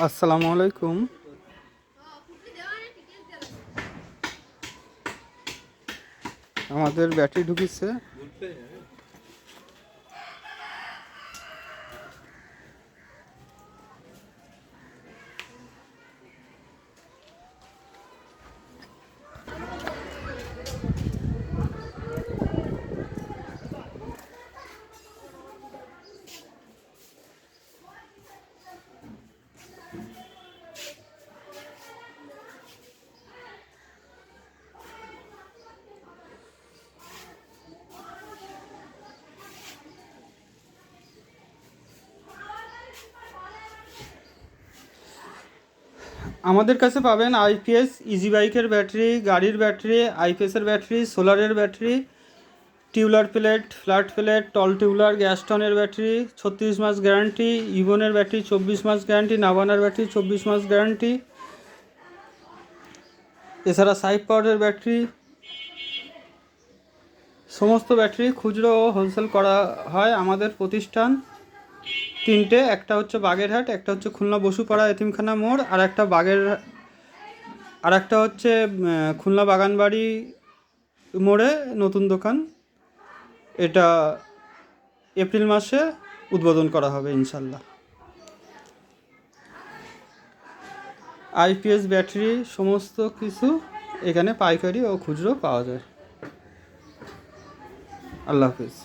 আসসালামু আলাইকুম। আমাদের ব্যাটারি ঢুকিছে। আমাদের কাছে পাবেন আইপিএস, ইজি বাইকের ব্যাটারি, গাড়ির ব্যাটারি, আইপিএসের ব্যাটারি, সোলারের battery, tubular plate, flat plate, tall tubular, গ্যাসটনের ব্যাটারি 36 মাস গ্যারান্টি, ইভনের ব্যাটারি 24 মাস গ্যারান্টি, নাভানার ব্যাটারি 24 মাস গ্যারান্টি। এছাড়া সাইড পাওয়ারের ব্যাটারি, সমস্ত ব্যাটারি খুচরো ও হোলসেল করা হয় আমাদের প্রতিষ্ঠান তিনটে। একটা হচ্ছে বাগেরহাট, একটা হচ্ছে খুলনা বসুপাড়া এতিমখানা মোড়, আর একটা হচ্ছে খুলনা বাগানবাড়ি মোড়ে নতুন দোকান। এটা এপ্রিল মাসে উদ্বোধন করা হবে ইনশাল্লাহ। আইপিএস ব্যাটারি সমস্ত কিছু এখানে পাইকারি ও খুচরো পাওয়া যায়। আল্লাহ হাফিজ।